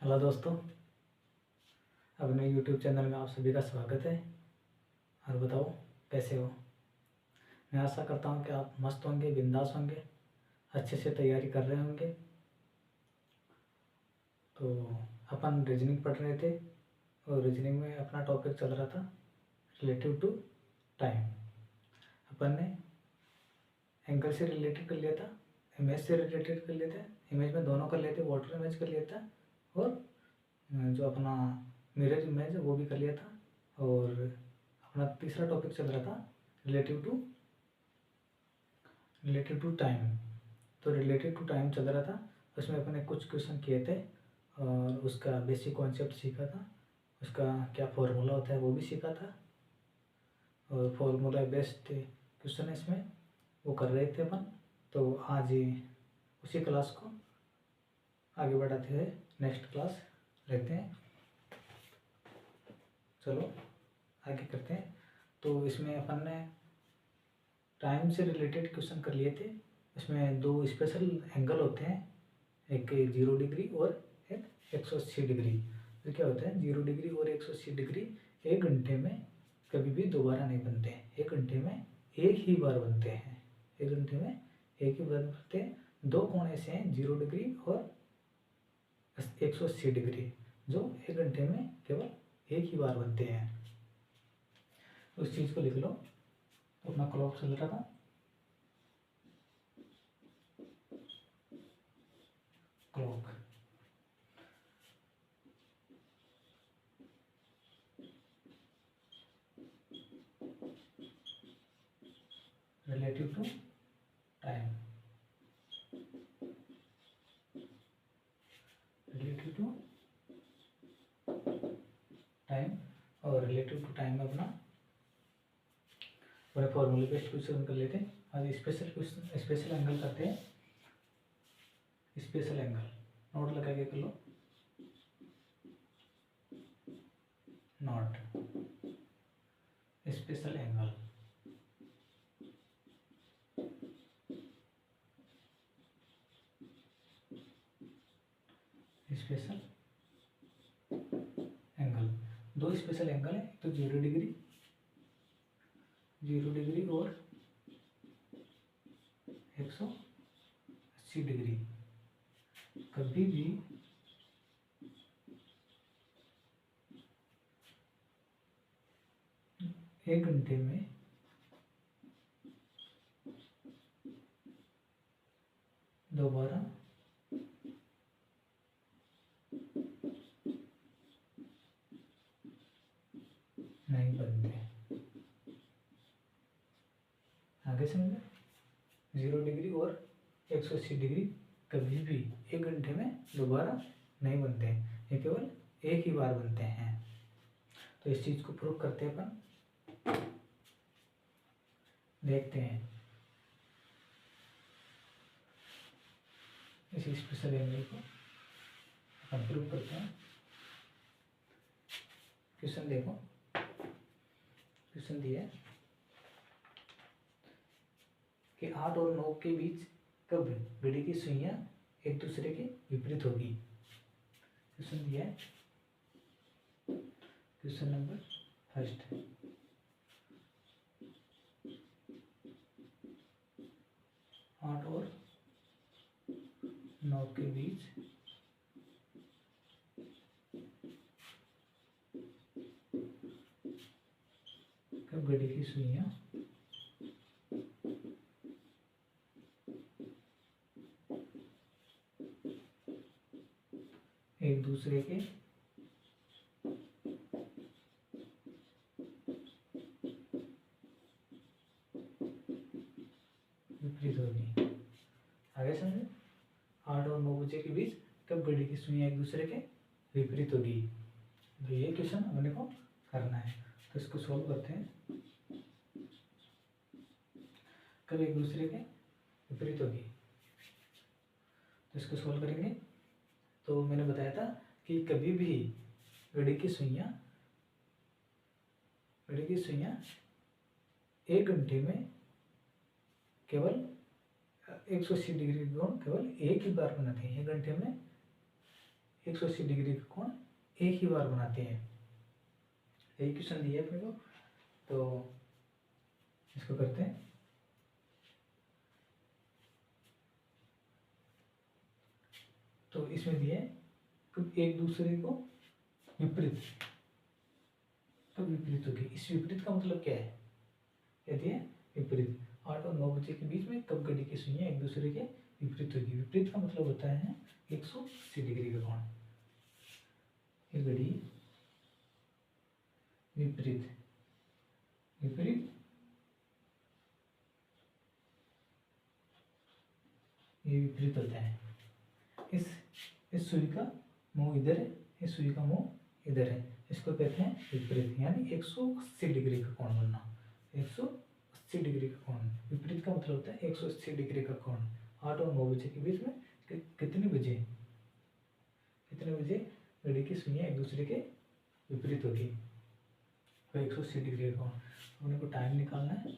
Hello दोस्तों, अपने YouTube channel में आप सभी का स्वागत है। और बताओ कैसे हो। मैं आशा करता हूँ कि आप मस्त होंगे, बिंदास होंगे, अच्छे से तैयारी कर रहे होंगे। तो अपन रीजनिंग पढ़ रहे थे और रीजनिंग में अपना टॉपिक चल रहा था रिलेटिव टू टाइम। अपन ने एंगल से रिलेटेड कर लिया था, इमेज से रिलेटेड कर लिया था, इमेज में दोनों कर लेते, वाटर इमेज कर लिया था और जो अपना मिरर इमेज है वो भी कर लिया था। और अपना तीसरा टॉपिक चल रहा था रिलेटिव टू टाइम। तो रिलेटेड टू टाइम चल रहा था, उसमें अपने कुछ क्वेश्चन किए थे और उसका बेसिक कॉन्सेप्ट सीखा था, उसका क्या फॉर्मूला होता है वो भी सीखा था। और फॉर्मूला बेस्ड क्वेश्चन है इसमें, वो कर रहे थे अपन। तो आज उसी क्लास को आगे बढ़ाते हुए नेक्स्ट क्लास लेते हैं। चलो आगे करते हैं। तो इसमें अपन ने टाइम से रिलेटेड क्वेश्चन कर लिए थे। इसमें दो स्पेशल एंगल होते हैं, एक 0 डिग्री और एक 180 डिग्री। तो क्या होता है 0 डिग्री और 180 डिग्री एक घंटे में कभी भी दोबारा नहीं बनते हैं, एक घंटे में एक ही बार बनते हैं। एक घंटे में एक ही बार बनते हैं। दो कोण ऐसे हैं 0 डिग्री और 180 डिग्री, जो एक घंटे में केवल एक ही बार बनते हैं। उस चीज़ को लिख लो। तो अपना क्लॉक चल रहा था, clock relative to time, relative to time. और रिलेटिव टू टाइम में अपना पूरे फॉर्मूले बेस्ड क्वेश्चन कर लेते हैं। आज स्पेशल क्वेश्चन, स्पेशल एंगल करते हैं। स्पेशल एंगल नोट लगा के कर लो, note special angle. Special angle, दो स्पेशल एंगल है, तो 0 डिग्री, 0 डिग्री और 180 डिग्री। कभी भी एक घंटे में दोबारा नहीं बनते। आगे समझे, 0 डिग्री और 180 डिग्री कभी भी एक घंटे में दोबारा नहीं बनते, ये केवल एक ही बार बनते हैं। तो इस चीज़ को प्रूव करते हैं अपन, देखते हैं इस स्पेशल एंगल को अपन प्रूव करते हैं। क्वेश्चन देखो, क्वेश्चन दिया है कि 8 और 9 के बीच कब घड़ी की सुइयां एक दूसरे के विपरीत होगी। क्वेश्चन दिया है, क्वेश्चन नंबर फर्स्ट, 8 और 9 के बीच कब घड़ी की सुइयां एक दूसरे के विपरीत होगी। आगे समझे, 8 और 9 बजे के बीच कब घड़ी की सुइयां एक दूसरे के विपरीत होगी। तो ये क्वेश्चन अपने को करना है। तो इसको सॉल्व करते हैं। कब एक दूसरे के विपरीत होगी, तो इसको सॉल्व करेंगे। तो मैंने बताया था कि कभी भी घड़ी की सुइयां एक घंटे में केवल 180 डिग्री कोण केवल एक ही बार बनाते हैं। एक घंटे में 180 डिग्री का कोण एक ही बार बनाते हैं। यही क्वेश्चन दिया है अपने को, तो इसको करते हैं। तो इसमें दिए एक दूसरे को विपरीत, तो विपरीत होगी। इस विपरीत का मतलब क्या है? यदि है विपरीत 8 और 9 बजे के बीच में कब घड़ी की सुइयां एक दूसरे के विपरीत होगी। विपरीत का मतलब होता है 180 डिग्री का कोण। ये घड़ी विपरीत विपरीत ये विपरीत होता है। इस सुई का मुंह इधर है, इस सुई का मुंह इधर है, इसको कहते हैं विपरीत, यानी 180 डिग्री का कोण बनना। 180 डिग्री का कोण, विपरीत का मतलब होता है 180 डिग्री का कोण। 8 और 9 बजे के बीच में कितने बजे घड़ी की सुइयां एक दूसरे के विपरीत होगी, तो 180 डिग्री का कोण। अपने को टाइम निकालना है।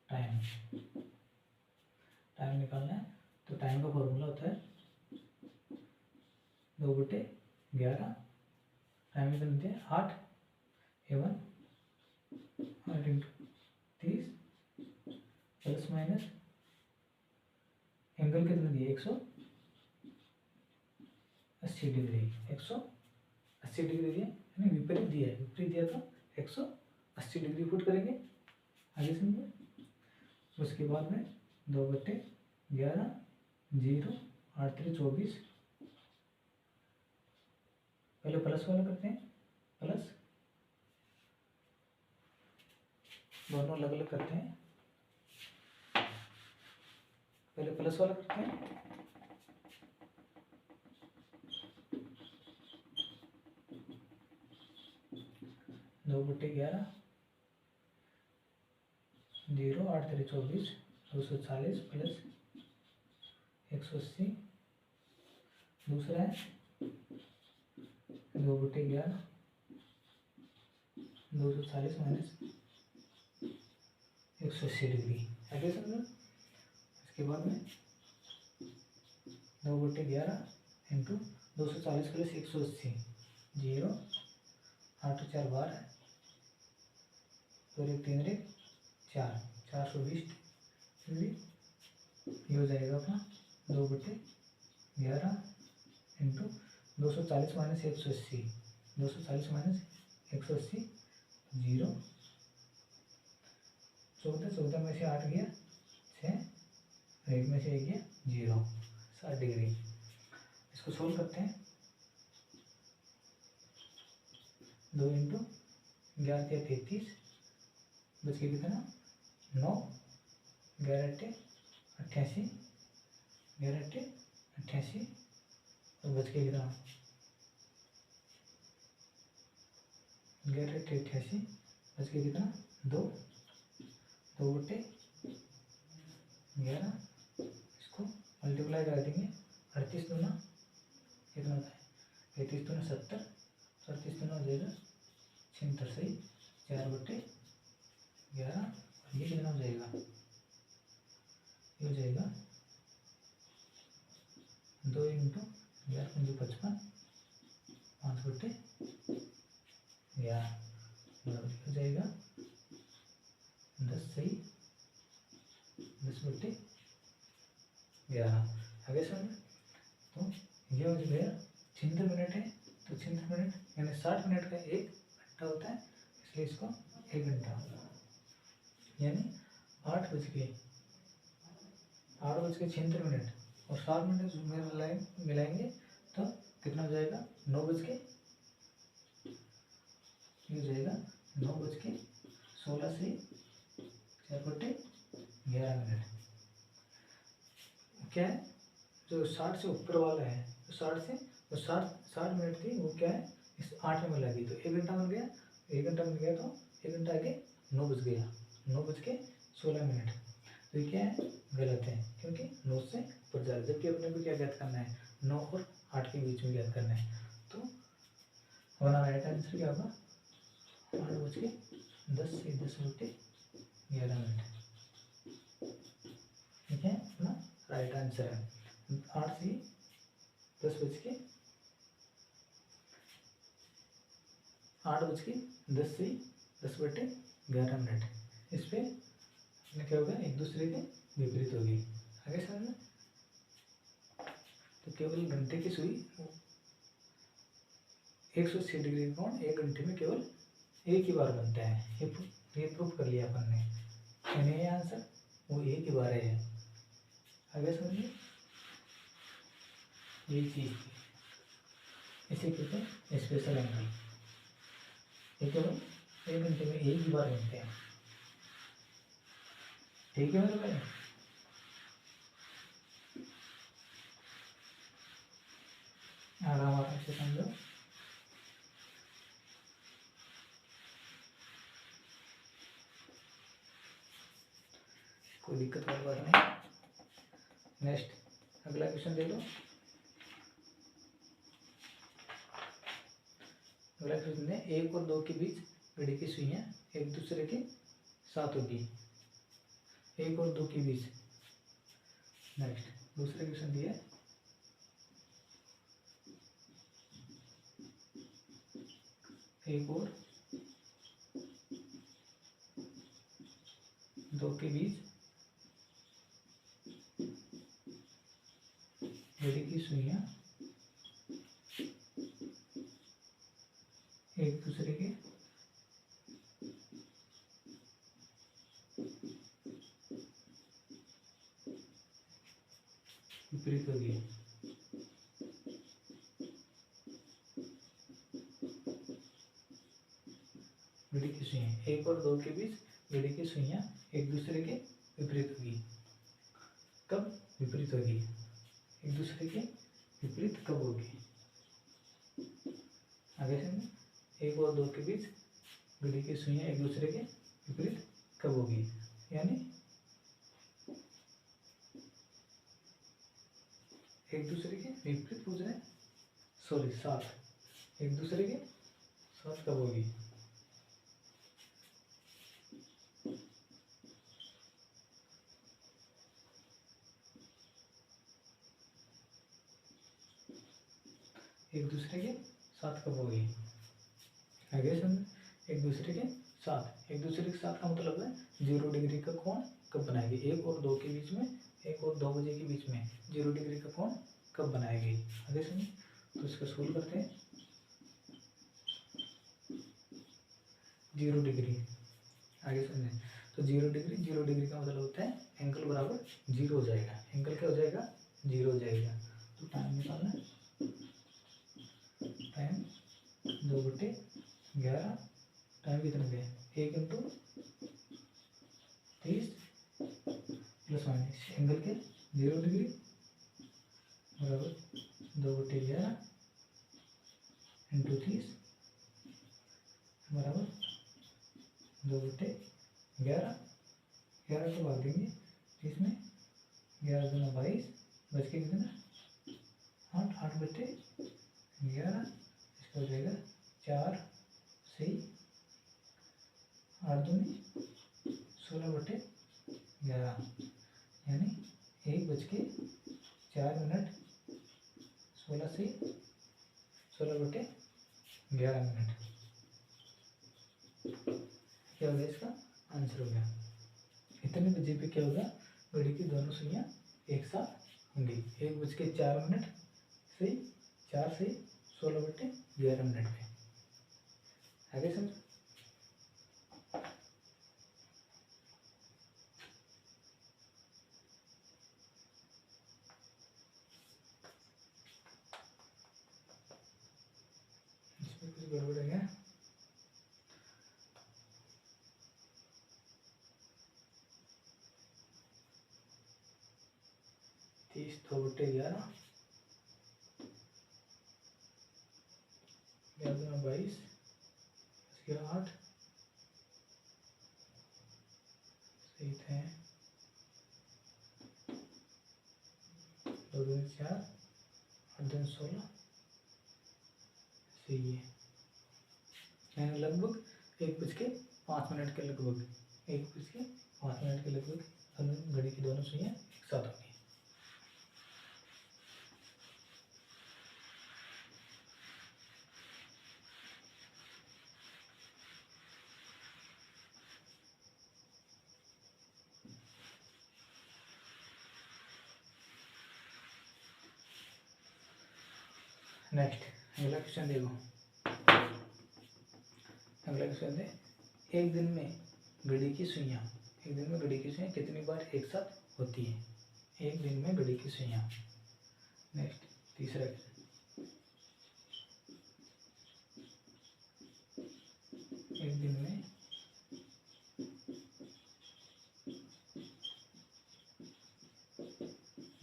टाइम निकालना है, तो टाइम का फॉर्मूला होता है 2/11। टाइम कितना दिया? 8 A1 8 × 30 प्लस माइनस एंगल कितना दिया? 180 डिग्री। 180 डिग्री दिया, यानी विपरीत दिया है। विपरीत दिया तो 180 डिग्री फुट करेंगे। आगे समझो। उसके बाद में 2/11 0 8 3 24। पहले प्लस वाला करते हैं, प्लस दोनों अलग अलग करते हैं। पहले प्लस वाला करते हैं, दो बटे 11 0 8 3 24 240 प्लस 180। दूसरा है 2/11 240 माइनस 180 डिग्री। आगे समझो। इसके बाद में 2/11 इंटू 240 प्लस 180 0 8 4 12 और 1 3 4 420 डिग्री। ये हो जाएगा अपना 2/11 इंटू 240 माइनस 180 240 माइनस 180 0 14 में से 8 गया 6 1 में से 1 गया 0 60 डिग्री। इसको सोल्व करते हैं। 2 इंटू 11 × 33 बच के कितना 9 11 × 88 11 × 88 और बच के कितना 11 × 88 बच के कितना 2 2/11। इसको मल्टीप्लाई कर देंगे। 38 दूना कितना होता है 35 दूना 70 38 दूना हो जाएगा 76 सही 4/11। और ये कितना हो जाएगा? ये हो जाएगा 2 इंटू 11 × 55 5/11 हो जाएगा 10 सही 10/11। आगे समझ। तो ये हो गया 76 मिनट है, तो 76 मिनट यानी 60 मिनट का 1 घंटा होता है, इसलिए इसको 1 घंटा यानी 8 बज के 76 मिनट और 60 मिनट मिलाएंगे तो कितना हो जाएगा 9 बज के हो जाएगा 9:16 से 4/11 मिनट। क्या है जो 60 से ऊपर वाला है, तो 60 मिनट थी वो क्या है इस 8 में मिला दी, तो 1 घंटा बन गया। 1 घंटा बन गया तो 1 घंटा आगे 9 बज गया 9:16 मिनट। तो ये क्या है गलत है, क्योंकि 9 से ऊपर जा रहा है, जबकि अपने को क्या ज्ञात करना है 9 और 8 के बीच में ज्ञात करना है। तो हमारा राइट आंसर क्या होगा 8:10 से 10/11 मिनट। ठीक है, अपना राइट आंसर है। 8 से 8:10 इस पे क्या होगा, एक दूसरे के विपरीत होगी। आगे समझ में? तो केवल घंटे की सुई 180 डिग्री का कोण 1 घंटे में केवल एक ही बार बनता है। ये प्रूफ कर लिया अपन ने, यानी ये आंसर वो एक ही बार है। आगे समझिए, ये चीज इसे कहते हैं स्पेशल एंगल। ये केवल 1 घंटे में एक ही बार बनते हैं। ठीक है मेरे भाई? आराम से समझो। कोई दिक्कत वाली बात नहीं। नेक्स्ट अगला क्वेश्चन देख लो। अगला क्वेश्चन है 1 और 2 के बीच घड़ी की सुइयां एक दूसरे के साथ होगी। 1 और 2 के बीच। नेक्स्ट दूसरा क्वेश्चन दिया है 1 और 2 के बीच घड़ी की सुइयां एक दूसरे के विपरीत होगी। घड़ी की सुइयां 1 और 2 के बीच घड़ी की सुइयां एक दूसरे के विपरीत होगी। कब विपरीत होगी? एक दूसरे के विपरीत कब होगी? आगे से 1 और 2 के बीच घड़ी की सुइयां एक दूसरे के विपरीत कब होगी? यानी एक दूसरे के विपरीत पूछ रहे हैं, सॉरी साथ। एक दूसरे के साथ कब होगी? एक दूसरे के साथ कब होगी? आगे समझ। एक दूसरे के साथ, एक दूसरे के साथ का मतलब है 0 डिग्री का कोण कब बनाएगी? 1 और 2 के बीच में, 1 और 2 बजे के बीच में 0 डिग्री का कोण कब बनाएगी? आगे समझ। तो इसका सोल्व करते हैं। 0 डिग्री। आगे समझें। तो 0 डिग्री का मतलब होता है एंगल बराबर 0 हो जाएगा। एंगल क्या हो जाएगा? 0 हो जाएगा। तो टाइम निकालना है। टाइम 2/11। टाइम कितने पे? 1 इंटू 30 प्लस माइनस एंगल के 0 डिग्री बराबर 2/11 इंटू 30 बराबर 2/11। 11 को भाग देंगे 30 में, 11 दूना 22, बच के कितना 8, 8/11। इसका हो जाएगा 4 सही 8 दूनी 16/11, यानी 1:04 16 से 16/11। क्या हो गया? इसका आंसर हो गया। इतने बजे पे क्या होगा? घड़ी की दोनों सुइयां एक साथ होंगी। 1:04 से 4 से 16/11 पे। आगे समझ। इसमें कुछ गड़बड़ है क्या? तीस 2/11, 22, 8 सही थे। 2 दूनी 4, 8 दूनी 16 सही है। यानी लगभग 1:05 के लगभग 1:05 के लगभग घड़ी की दोनों सुइयां एक साथ होंगी। नेक्स्ट अगला क्वेश्चन देखो। अगला क्वेश्चन है, एक दिन में घड़ी की सुइयां कितनी बार एक साथ होती है? एक दिन में घड़ी की सुइयां। नेक्स्ट तीसरा क्वेश्चन, एक दिन में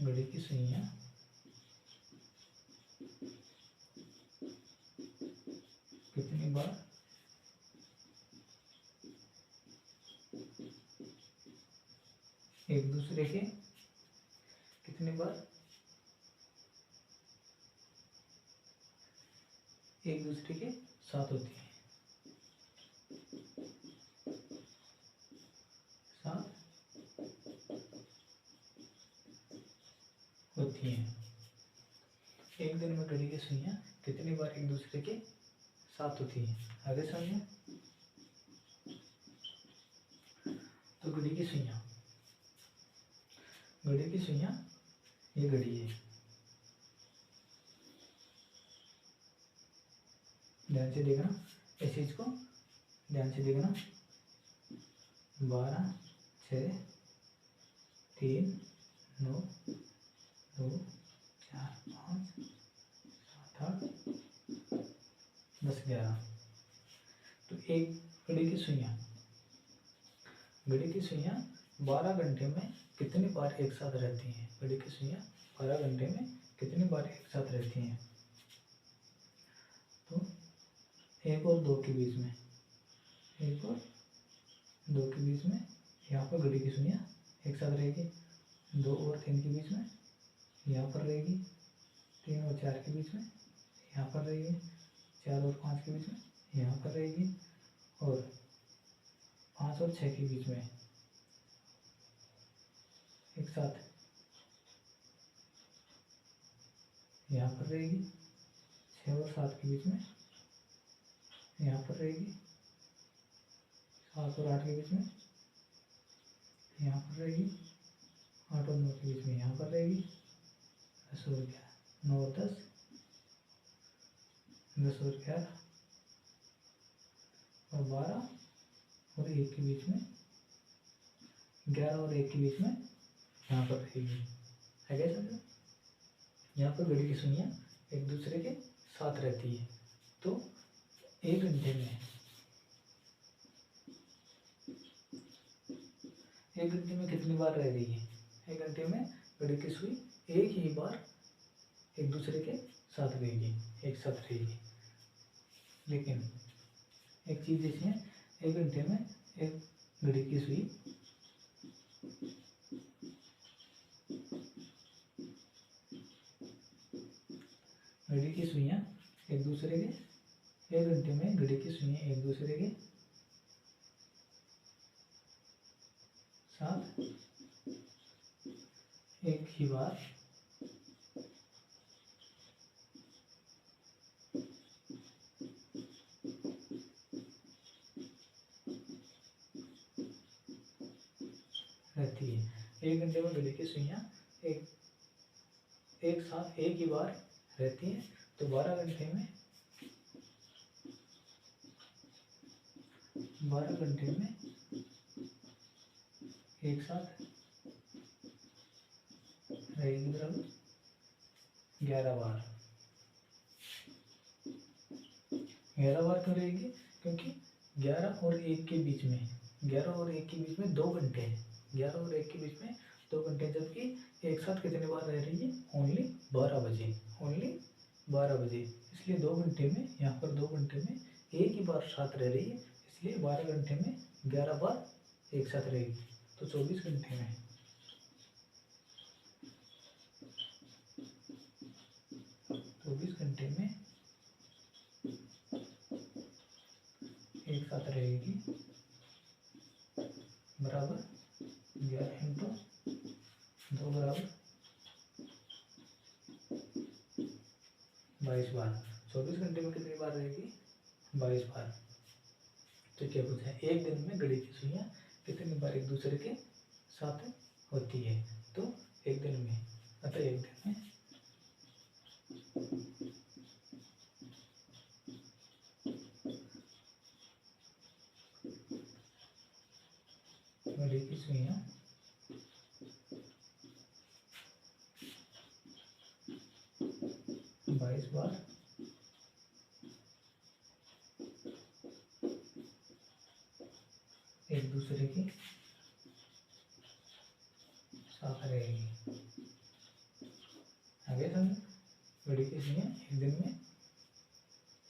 घड़ी की सुइयां कितनी बार एक दूसरे के कितनी बार एक दूसरे के साथ होती है? साथ होती है। एक दिन में घड़ी की सुइयां कितनी बार एक दूसरे के साथ होती है? आगे समझिए। तो घड़ी की सुइयां ये घड़ी है, ध्यान से देखना इस चीज को, ध्यान से देखना। 12 6 3 9 2 4 5 7 8 10 11। तो एक घड़ी की सुइयां 12 घंटे में कितनी बार एक साथ रहती हैं? घड़ी की सुइयां 12 घंटे में कितनी बार एक साथ रहती हैं? तो 1 और 2 के बीच में, 1 और 2 के बीच में यहाँ पर घड़ी की सुइयां एक साथ रहेगी। 2 और 3 के बीच में यहाँ पर रहेगी। 3 और 4 के बीच में यहाँ पर रहेगी। 4 और 5 के बीच में यहाँ पर रहेगी। और 5 और 6 के बीच में एक साथ यहाँ पर रहेगी। 6 और 7 के बीच में यहाँ पर रहेगी। 7 और 8 के बीच में यहाँ पर रहेगी। 8 और 9 के बीच में यहाँ पर रहेगी। 10 और 11 9 और 10 10 और 11 और 12 और 1 के बीच में, 11 और 1 के बीच में यहाँ पर रहेगी। है क्या समझो? यहाँ पर घड़ी की सुइयां एक दूसरे के साथ रहती है। तो एक घंटे में कितनी बार रह रही है? एक घंटे में घड़ी की सुई एक ही बार एक दूसरे के साथ रहेगी, एक साथ रहेगी। लेकिन एक चीज इसमें, एक घंटे में एक घड़ी की सुई एक दूसरे के, एक घंटे में घड़ी की सुइयां एक दूसरे के साथ एक ही बार रहती है। एक घंटे में घड़ी की सुइयां एक साथ एक ही बार रहती है। तो 12 घंटे में एक साथ रहेगी बराबर 11 बार। 11 बार क्यों रहेगी? क्योंकि 11 और 1 के बीच में 2 घंटे हैं। 11 और 1 के बीच में 2 घंटे, जबकि एक साथ कितने बार रह रही है? ओनली 12 बजे, ओनली 12 बजे। इसलिए 2 घंटे में, यहाँ पर 2 घंटे में एक ही बार साथ रह रही है, इसलिए 12 घंटे में 11 बार एक साथ रहेगी। तो 24 घंटे में एक साथ रहेगी बराबर 11 इंटू 2 बराबर 22 बार। 24 घंटे में कितनी बार रहेगी? 22 बार। तो क्या पूछा है? एक दिन में घड़ी की सुइयां कितनी बार एक दूसरे के साथ होती है? तो एक दिन में, अतः एक दिन में सुइयां 22 बार एक दूसरे के साथ रहेगी। आगे समझ, घड़ी की सुइयां एक दिन में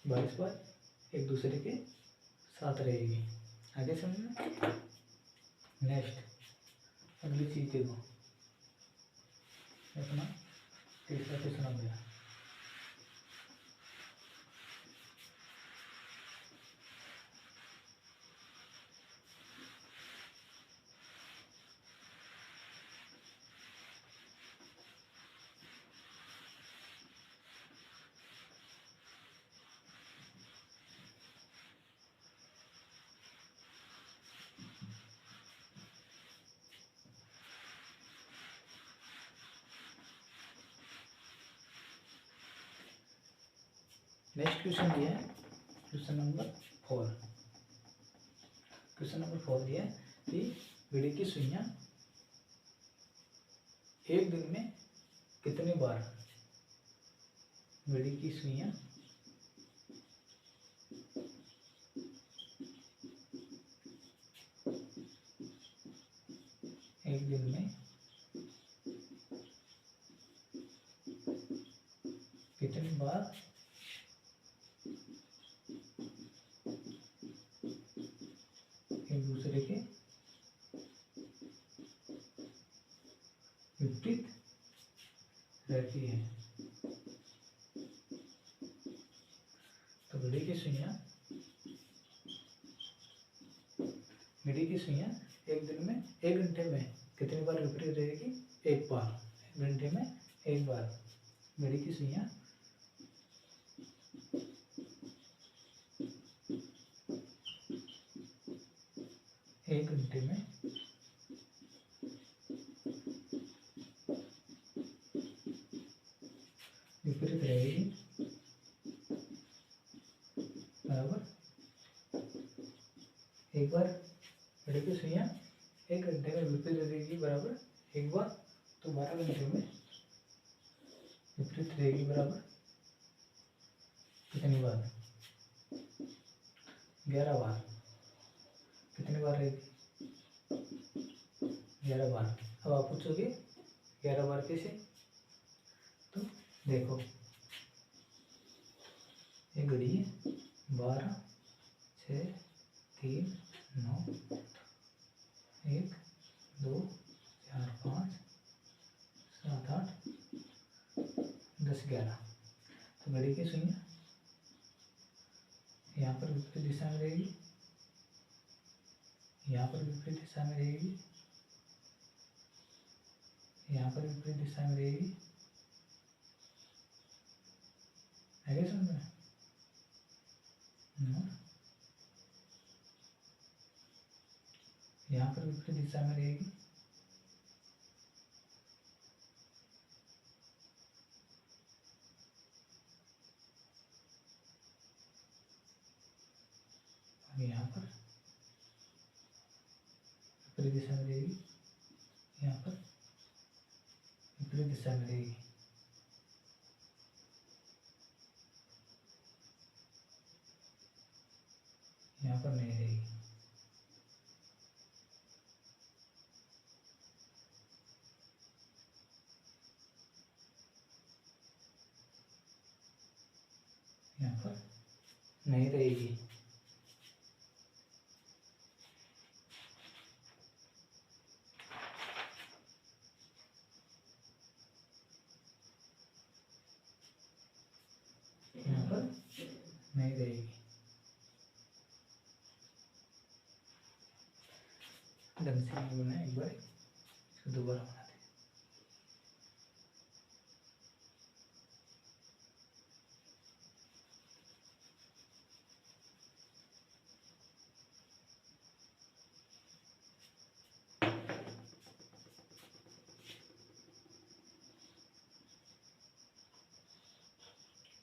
22 बार एक दूसरे के साथ रहेगी। आगे समझना। नेक्स्ट अगली चीज देखो, अपना तीसरा क्वेश्चन हो गया। नेक्स्ट क्वेश्चन दिया है, क्वेश्चन नंबर 4। क्वेश्चन नंबर 4 दिया है कि घड़ी की सुइयां एक दिन में कितनी बार, घड़ी की सुइयां एक दिन में कितनी बार एक दूसरे के विपरीत रहती है। तो घड़ी की सुइयां एक दिन में, एक घंटे में कितनी बार विपरीत रहेगी? एक बार। एक घंटे में एक बार घड़ी की सुइयां एक घंटे में विपरीत रहेगी, बराबर एक बार। घड़ी की सुइयां एक घंटे में विपरीत रहेगी बराबर एक बार, तो 12 घंटे में विपरीत रहेगी बराबर कितनी बार? 11 बार। कितनी बार रहेगी? 11 बार। अब आप पूछोगे 11 बार कैसे? तो देखो, ये घड़ी है 12, 6, 3, 9, 1, 2, 4, 5, 7, 8, 10, 11। तो घड़ी की सुइयां यहाँ पर विपरीत दिशा में रहेगी, यहाँ पर विपरीत दिशा में रहेगी, यहाँ पर विपरीत दिशा में रहेगी। आगे समझ में? यहाँ पर विपरीत दिशा में रहेगी, और यहाँ पर विपरीत दिशा में रहेगी, यहाँ पर विपरीत दिशा में रहेगी। यहाँ पर नहीं रहेगी। यहाँ पर नहीं रहेगी। यहाँ पर नहीं रहेगी। ढंग से नहीं बना, एक बार इसको दोबारा बना दे।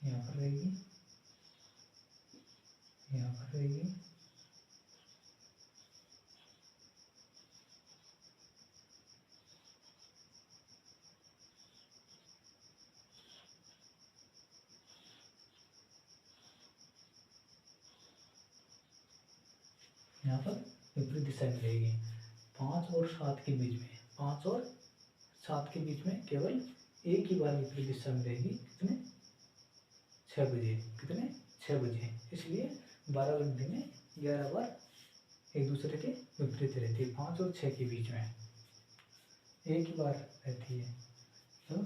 यहाँ पर रहेगी, यहाँ पर रहेगी, यहाँ पर विपरीत दिशा में रहेगी। 5 और 7 के बीच में, 5 और 7 के बीच में केवल एक ही बार विपरीत दिशा में रहेगी। कितने? 6 बजे। कितने? 6 बजे। इसलिए 12 घंटे में 11 बार एक दूसरे के विपरीत रहती है। 5 और 6 के बीच में एक ही बार रहती है। तो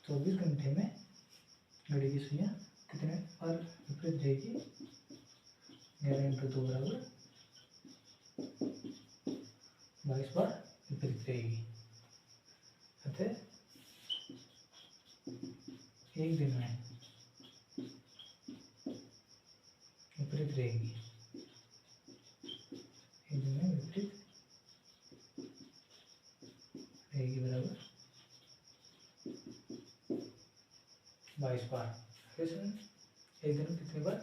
24 घंटे में घड़ी की सुइयां कितने बार विपरीत रहेगी? 11 × 2 बराबर 22 बार विपरीत रहेगी। अतः एक दिन में विपरीत रहेगी। एक दिन में विपरीत रहेगी बराबर 22 बार। एक दिन में कितनी बार?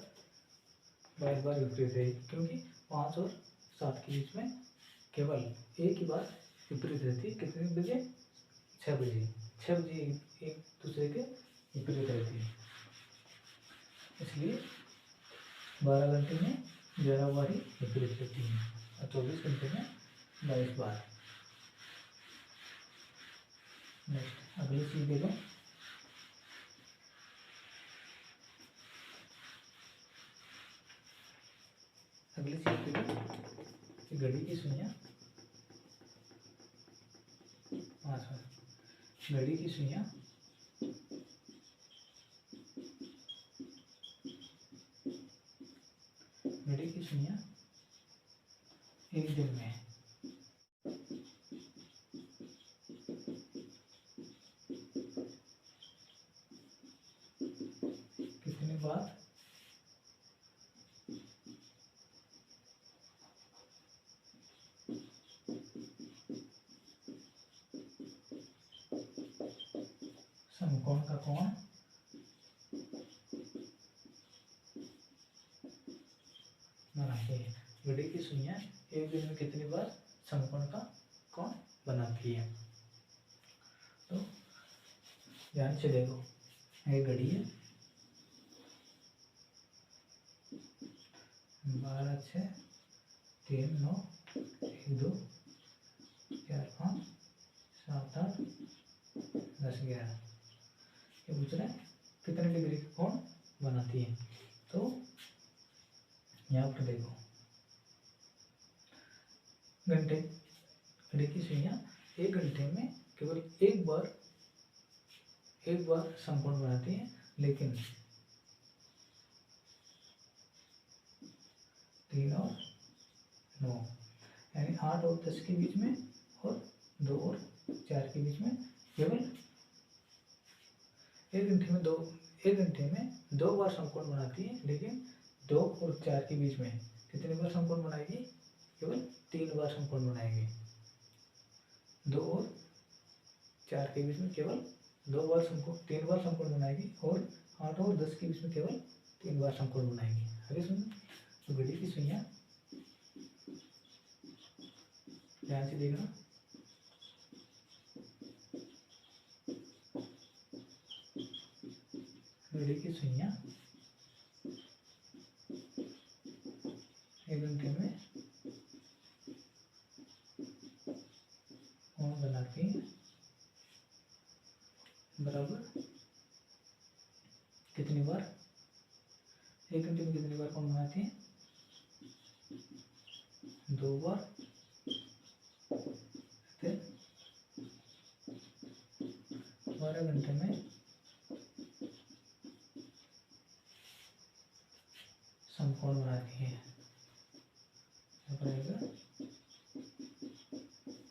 22 बार विपरीत रहेगी, क्योंकि 5 और 7 के बीच में केवल एक ही बार विपरीत रहती है। कितने बजे? 6 बजे। 6 बजे एक दूसरे के विपरीत रहती है। इसलिए 12 घंटे में 11 बार ही विपरीत रहती है और 24 घंटे में 22 बार। नेक्स्ट अगली चीज देखो। अगली चीज देखो, घड़ी की सुइयां, घड़ी की सुइयां एक दिन में कितनी बार समकोण का कोण बनाती है? घड़ी की सुइयां एक दिन में कितनी बार समकोण का कोण बनाती है? तो ध्यान से देखो, एक घड़ी है, 12, 6, 3, 9, 1, 2, 4, 5, 7, 8, 10, 11। ये पूछ रहे हैं कितने डिग्री का कोण बनाती है। तो यहाँ पर देखो, घंटे, घड़ी की सुइयां एक घंटे में केवल एक बार समकोण बनाती है, लेकिन 3 और 9 यानी 8 और 10 के बीच में और 2 और 4 के बीच में केवल एक घंटे में 2 बार समकोण बनाती है, लेकिन 2 और 4 के बीच में कितने बार समकोण बनाएगी? केवल 3 बार समकोण बनाएगी। 2 और 4 के बीच में केवल 3 बार समकोण बनाएगी और 8 और 10 के बीच में केवल 3 बार समकोण बनाएगी। आगे सुनो, तो घड़ी की सुइयां ध्यान से देखना, घड़ी की सुइयां एक घंटे में कोण बनाती है बराबर कितनी बार? एक घंटे में कितनी बार कोण बनाती है? 2 बार। फिर 12 घंटे में समकोण बनाती है।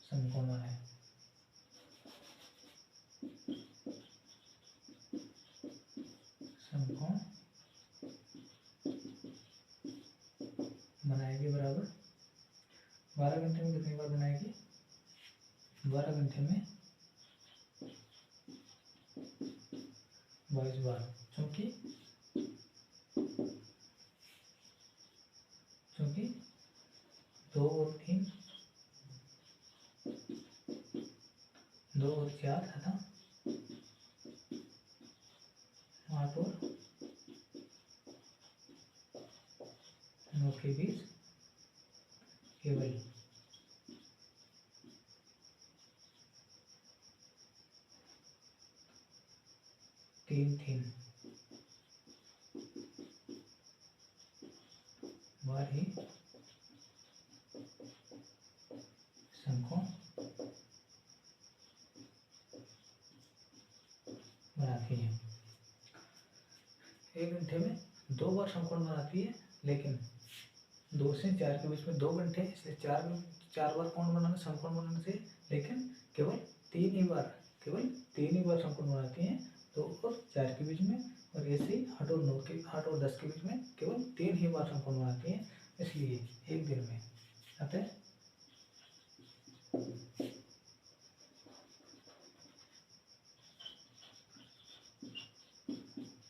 समकोण बनाए, समकोण बनाएगी बराबर 12 घंटे में कितनी बार बनाएगी? 12 घंटे में 22 बार, क्योंकि 2 और 3, 2 और 4 तथा 8 और के बीच केवल 3 बार ही समकोण बनाती है। 1 घंटे में 2 बार समकोण बनाती है, लेकिन 2 से 4 के बीच में 2 घंटे, इसलिए 4 बार कोण बनाना समकोण बनाने से, लेकिन केवल 3 ही बार समकोण बनाती हैं 2 और 4 के बीच में, और ऐसे ही 8 और 10 के बीच में केवल 3 ही बार समकोण बनाती हैं। इसलिए एक दिन में अतः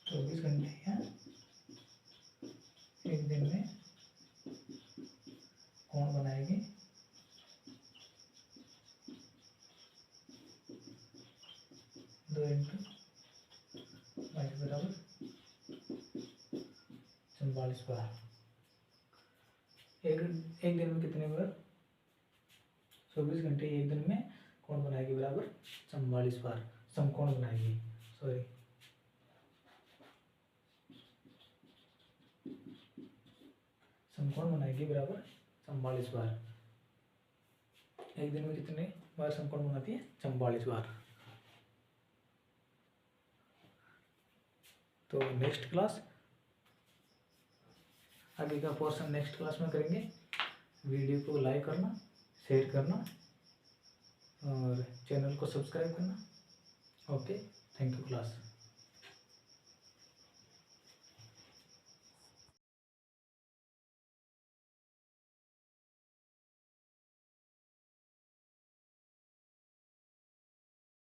24 घंटे या एक दिन में कोण बनाएगी 2 इंटू 22 बराबर 44 बार। एक दिन में कितने बार? 24 घंटे एक दिन में कोण बनाएगी बराबर 44 बार समकोण बनाएगी। समकोण बनाएगी बराबर 44 बार। एक दिन में कितने बार समकोण बनाती है? 44 बार। तो नेक्स्ट क्लास, आगे का पोर्शन नेक्स्ट क्लास में करेंगे। वीडियो को लाइक करना, शेयर करना और चैनल को सब्सक्राइब करना। Okay, thank you class.